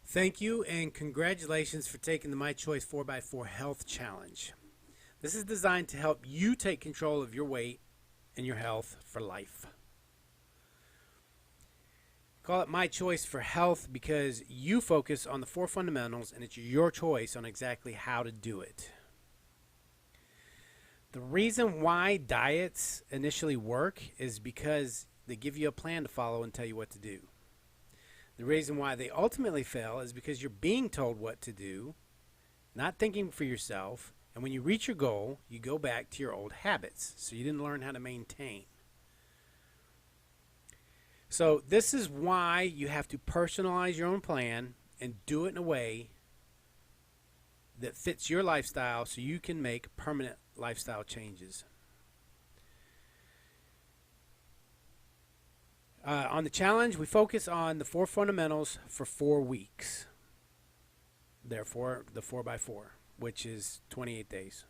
Thank you and congratulations for taking the My Choice 4x4 Health Challenge. This is designed to help you take control of your weight and your health for life. Call it My Choice for Health because you focus on the four fundamentals and it's your choice on exactly how to do it. The reason why diets initially work is because they give you a plan to follow and tell you what to do. The reason why they ultimately fail is because you're being told what to do, not thinking for yourself, and when you reach your goal, you go back to your old habits, so you didn't learn how to maintain. So this is why you have to personalize your own plan and do it in a way that fits your lifestyle so you can make permanent lifestyle changes. On the challenge, we focus on the four fundamentals for 4 weeks. Therefore, the 4x4, which is 28 days.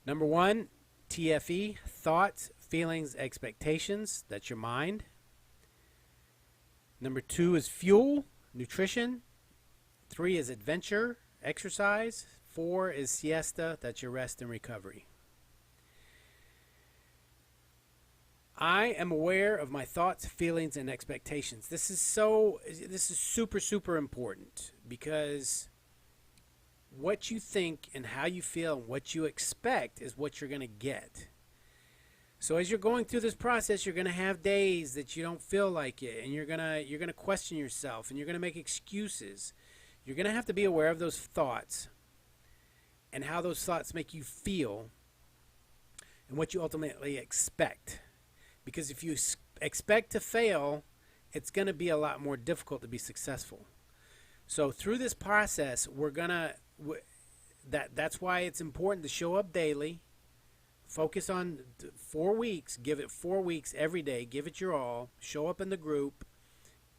Number 1, TFE, thoughts, feelings, expectations. That's your mind. Number 2 is fuel, nutrition. 3 is adventure, exercise. 4 is siesta. That's your rest and recovery. I am aware of my thoughts, feelings, and expectations. This is super important because what you think and how you feel and what you expect is what you're going to get. So as you're going through this process, you're going to have days that you don't feel like it, and you're going to question yourself, and you're going to make excuses. You're going to have to be aware of those thoughts and how those thoughts make you feel and what you ultimately expect. Because if you expect to fail, it's going to be a lot more difficult to be successful. So through this process, that's why it's important to show up daily, focus on 4 weeks, give it 4 weeks every day, give it your all, show up in the group,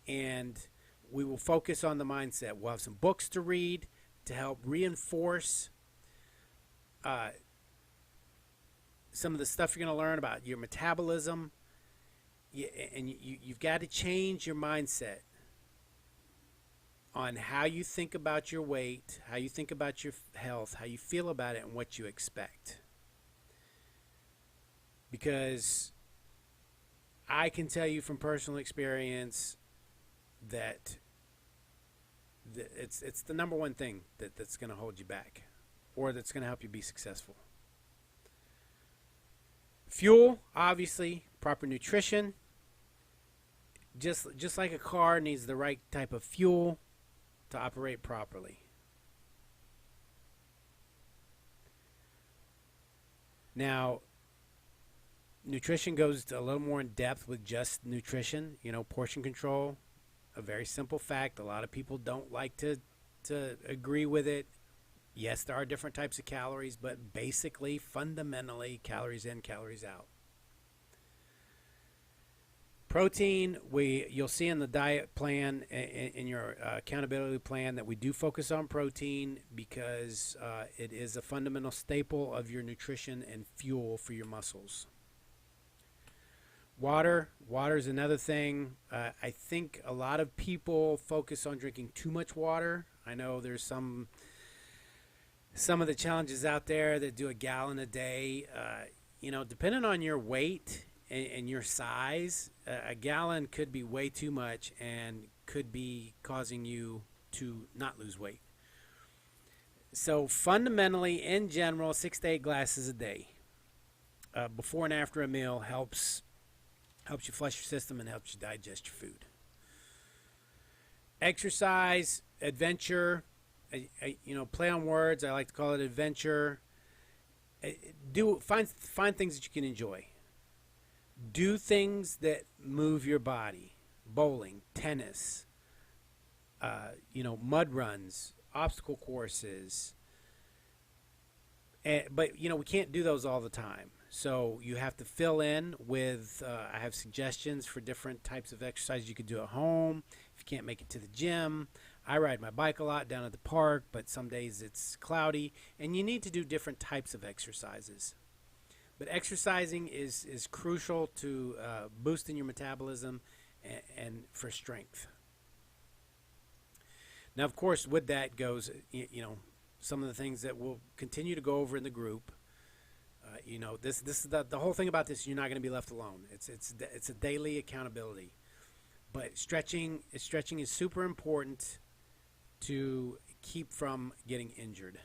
and we will focus on the mindset. We'll have some books to read to help reinforce some of the stuff you're going to learn about your metabolism. And you've got to change your mindset on how you think about your weight, how you think about your health, how you feel about it, and what you expect. Because I can tell you from personal experience that it's the number one thing that's going to hold you back or that's going to help you be successful. Fuel, obviously, proper nutrition. Just like a car needs the right type of fuel to operate properly. Now, nutrition goes a little more in depth with just nutrition. Portion control, a very simple fact. A lot of people don't like to agree with it. Yes, there are different types of calories, but basically, fundamentally, calories in, calories out. Protein, you'll see in the diet plan, in your accountability plan, that we do focus on protein because it is a fundamental staple of your nutrition and fuel for your muscles. Water is another thing. I think a lot of people focus on drinking too much water. I know there's some of the challenges out there that do a gallon a day. Depending on your weight and your size, a gallon could be way too much and could be causing you to not lose weight. So fundamentally, in general, 6 to 8 glasses a day before and after a meal helps you flush your system and helps you digest your food. Exercise, adventure, play on words. I like to call it adventure. Find things that you can enjoy. Do things that move your body. Bowling, tennis, mud runs, obstacle courses. But we can't do those all the time. So you have to fill in with, I have suggestions for different types of exercise you could do at home. If you can't make it to the gym, I ride my bike a lot down at the park, but some days it's cloudy, and you need to do different types of exercises. But exercising is crucial to boosting your metabolism and for strength. Now, of course, with that goes, some of the things that we'll continue to go over in the group. This is the whole thing about this. You're not going to be left alone. It's a daily accountability. But stretching is super important to keep from getting injured.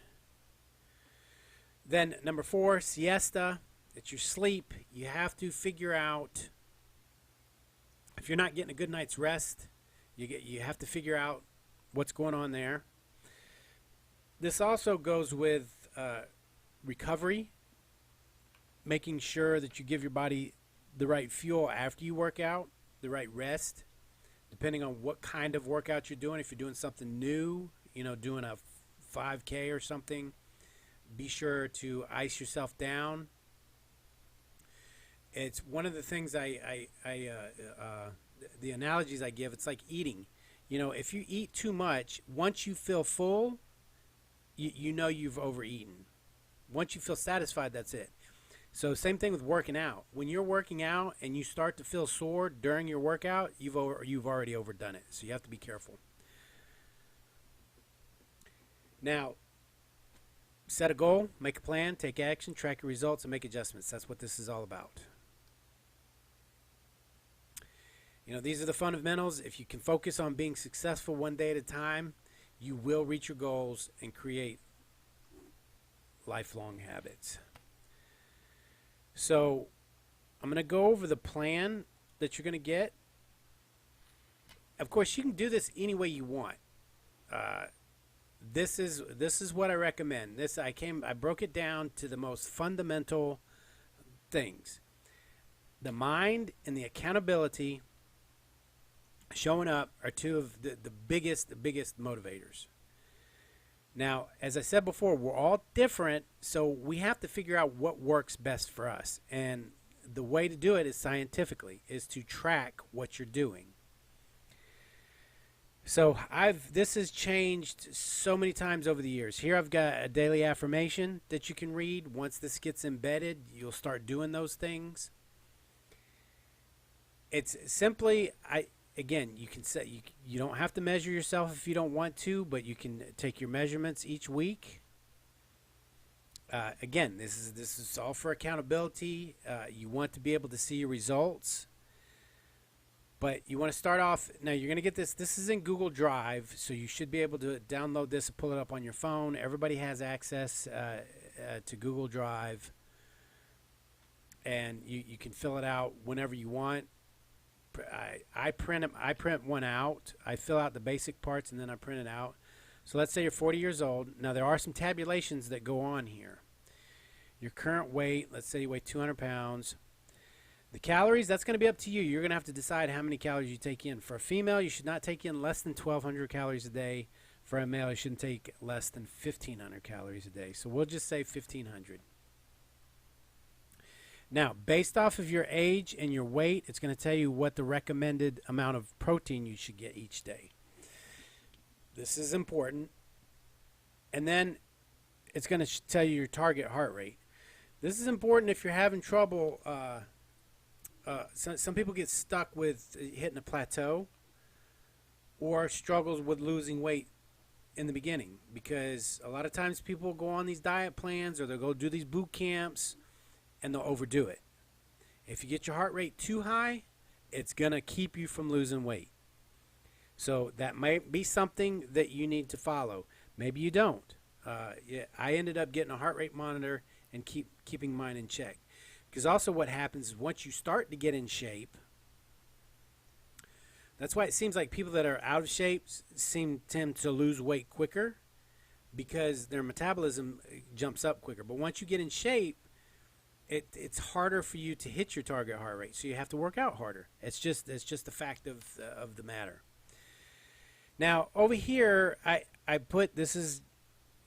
Then number 4, siesta. It's your sleep. You have to figure out if you're not getting a good night's rest. You have to figure out what's going on there. This also goes with recovery, making sure that you give your body the right fuel after you work out, the right rest, depending on what kind of workout you're doing. If you're doing something new, doing a 5K or something, be sure to ice yourself down. It's one of the things the analogies I give, it's like eating. If you eat too much, once you feel full, you know you've overeaten. Once you feel satisfied, that's it. So same thing with working out. When you're working out and you start to feel sore during your workout, you've already overdone it. So you have to be careful. Now, set a goal, make a plan, take action, track your results, and make adjustments. That's what this is all about. These are the fundamentals. If you can focus on being successful one day at a time, you will reach your goals and create lifelong habits. So I'm going to go over the plan that you're going to get. Of course, you can do this any way you want. This is what I recommend. I broke it down to the most fundamental things. The mind and the accountability showing up are two of the biggest motivators. Now, as I said before, we're all different, so we have to figure out what works best for us. And the way to do it is scientifically, is to track what you're doing. So this has changed so many times over the years. Here I've got a daily affirmation that you can read. Once this gets embedded, you'll start doing those things. It's simply, again, you can set, you don't have to measure yourself if you don't want to, but you can take your measurements each week. Again, this is all for accountability. You want to be able to see your results. But you want to start off, now you're going to get this. This is in Google Drive, so you should be able to download this and pull it up on your phone. Everybody has access to Google Drive, and you can fill it out whenever you want. I print one out. I fill out the basic parts, and then I print it out. So let's say you're 40 years old. Now, there are some tabulations that go on here. Your current weight, let's say you weigh 200 pounds. The calories, that's going to be up to you. You're going to have to decide how many calories you take in. For a female, you should not take in less than 1,200 calories a day. For a male, you shouldn't take less than 1,500 calories a day. So we'll just say 1,500. Now, based off of your age and your weight, it's going to tell you what the recommended amount of protein you should get each day. This is important. And then it's going to tell you your target heart rate. This is important if you're having trouble. Some people get stuck with hitting a plateau or struggles with losing weight in the beginning, because a lot of times people go on these diet plans or they'll go do these boot camps and they'll overdo it. If you get your heart rate too high, it's going to keep you from losing weight. So that might be something that you need to follow. Maybe you don't. I ended up getting a heart rate monitor and keeping mine in check. Because also what happens is once you start to get in shape, that's why it seems like people that are out of shape tend to lose weight quicker, because their metabolism jumps up quicker. But once you get in shape, it's harder for you to hit your target heart rate, so you have to work out harder. It's just a fact of the matter. Now over here, I put, this is,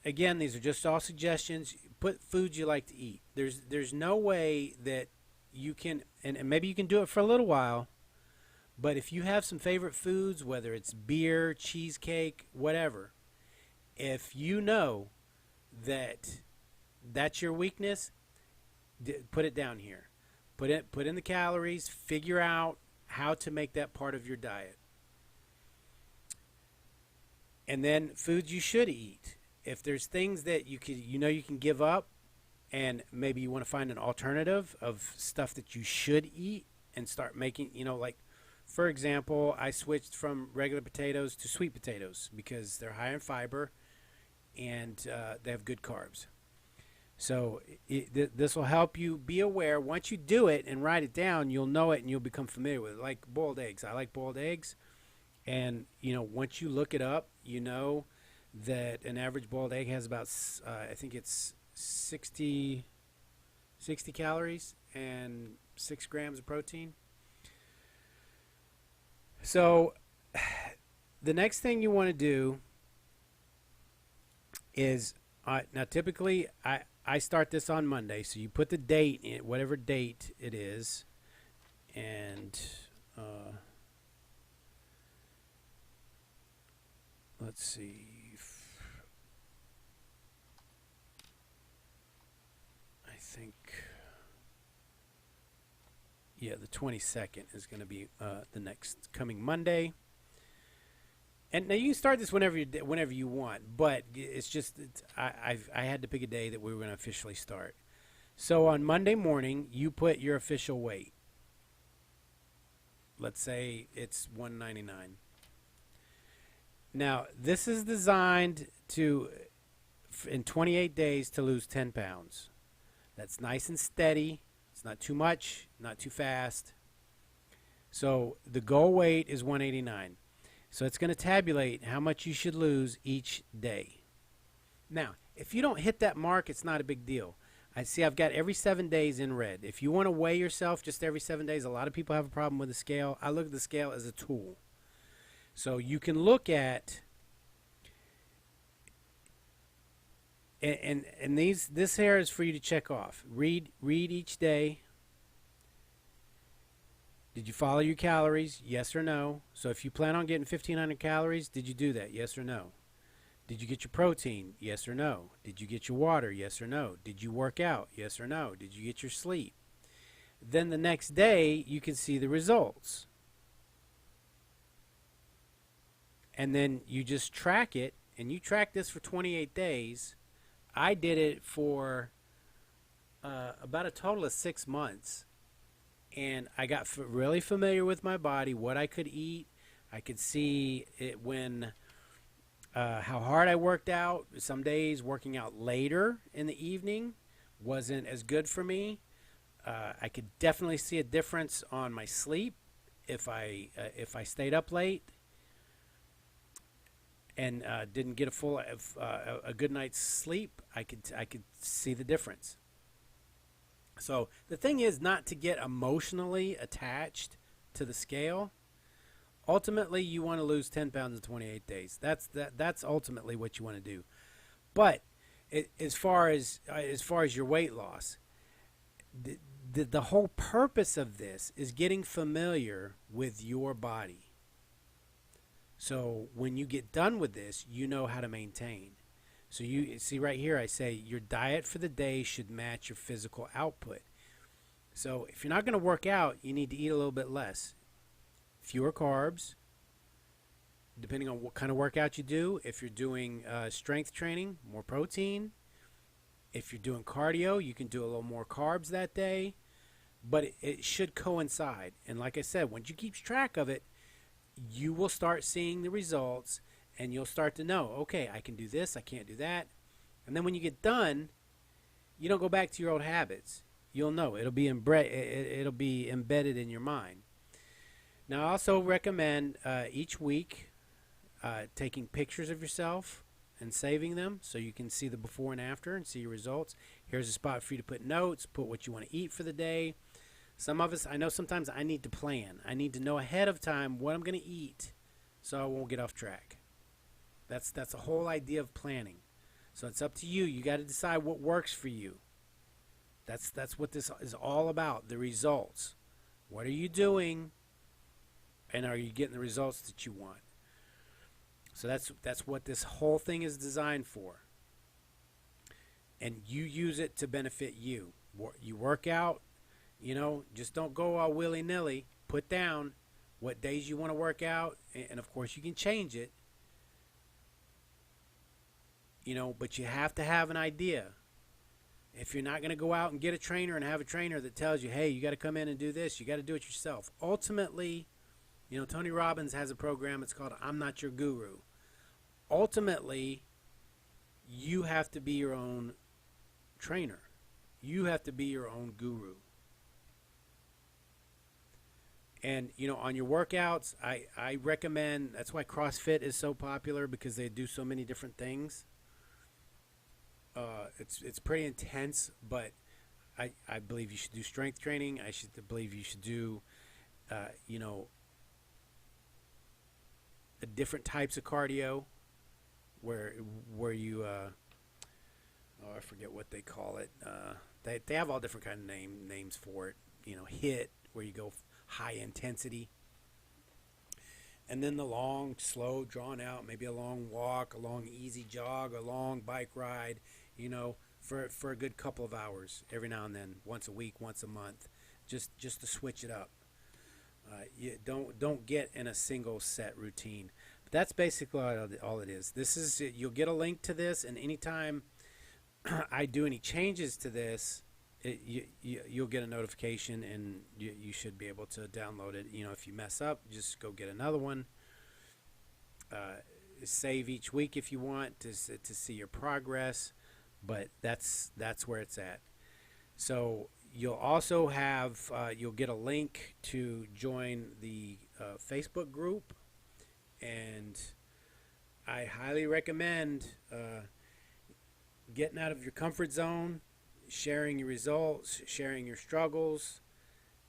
again, these are just all suggestions. Put foods you like to eat. There's no way that you can, and maybe you can do it for a little while, but if you have some favorite foods, whether it's beer, cheesecake, whatever, if you know that that's your weakness, put it down here. Put in the calories, figure out how to make that part of your diet. And then foods you should eat. If there's things that you can give up, and maybe you want to find an alternative of stuff that you should eat and start making, like, for example, I switched from regular potatoes to sweet potatoes because they're high in fiber and they have good carbs. So this will help you be aware. Once you do it and write it down, you'll know it and you'll become familiar with it. Like boiled eggs. I like boiled eggs. And, once you look it up, you know that an average boiled egg has about, I think it's 60 calories and 6 grams of protein. So the next thing you want to do is, now typically I start this on Monday. So you put the date in, whatever date it is, and let's see. I think, yeah, the 22nd is going to be the next coming Monday. And now you can start this whenever you want, but it's just I had to pick a day that we were going to officially start. So on Monday morning, you put your official weight. Let's say it's 199. Now this is designed to, in 28 days, to lose 10 pounds. That's nice and steady. It's not too much, not too fast. So the goal weight is 189. So it's going to tabulate how much you should lose each day. Now, if you don't hit that mark, it's not a big deal. I see I've got every 7 days in red. If you want to weigh yourself just every 7 days, a lot of people have a problem with the scale. I look at the scale as a tool. So you can look at, and this here is for you to check off. Read each day. Did you follow your calories? Yes or no? So if you plan on getting 1,500 calories, did you do that? Yes or no? Did you get your protein? Yes or no? Did you get your water? Yes or no? Did you work out? Yes or no? Did you get your sleep? Then the next day, you can see the results. And then you just track it, and you track this for 28 days. I did it for about a total of 6 months. And I got really familiar with my body, what I could eat. I could see it when how hard I worked out. Some days working out later in the evening wasn't as good for me. I could definitely see a difference on my sleep if I stayed up late and didn't get a good night's sleep. I could see the difference. So the thing is not to get emotionally attached to the scale. Ultimately, you want to lose 10 pounds in 28 days. That's ultimately what you want to do. But as far as your weight loss, the whole purpose of this is getting familiar with your body. So when you get done with this, you know how to maintain. So you see right here, I say your diet for the day should match your physical output. So if you're not going to work out, you need to eat a little bit less. Fewer carbs, depending on what kind of workout you do. If you're doing strength training, more protein. If you're doing cardio, you can do a little more carbs that day. But it should coincide. And like I said, once you keep track of it, you will start seeing the results. And you'll start to know, okay, I can do this, I can't do that. And then when you get done, you don't go back to your old habits. You'll know. It'll be embedded in your mind. Now, I also recommend each week taking pictures of yourself and saving them so you can see the before and after and see your results. Here's a spot for you to put notes, put what you want to eat for the day. Some of us, I know sometimes I need to plan. I need to know ahead of time what I'm going to eat so I won't get off track. That's the whole idea of planning. So it's up to you. You got to decide what works for you. That's what this is all about, the results. What are you doing, and are you getting the results that you want? So that's what this whole thing is designed for. And you use it to benefit you. You work out, just don't go all willy-nilly. put down what days you want to work out, and of course you can change it, but you have to have an idea. If you're not going to go out and get a trainer and have a trainer that tells you, hey, you got to come in and do this, you got to do it yourself. Ultimately, Tony Robbins has a program. It's called I'm Not Your Guru. Ultimately, you have to be your own trainer. You have to be your own guru. And, on your workouts, I recommend, that's why CrossFit is so popular, because they do so many different things. It's pretty intense, but I believe you should do strength training. I believe you should do, different types of cardio where you, I forget what they call it. They have all different kind of names for it. HIIT, where you go high intensity. And then the long, slow, drawn out, maybe a long walk, a long easy jog, a long bike ride, for a good couple of hours every now and then, once a week, once a month, just to switch it up. You don't get in a single set routine. But that's basically all it is. You'll get a link to this, and anytime I do any changes to this, you'll get a notification, and you should be able to download it. If you mess up, just go get another one. Save each week if you want to see your progress, but that's where it's at. So you'll also have you'll get a link to join the Facebook group, and I highly recommend getting out of your comfort zone, sharing your results, sharing your struggles,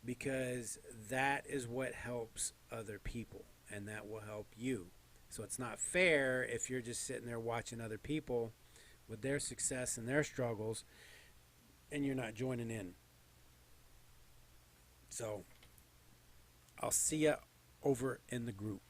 because that is what helps other people, and that will help you. So it's not fair if you're just sitting there watching other people with their success and their struggles, and you're not joining in. So I'll see you over in the group.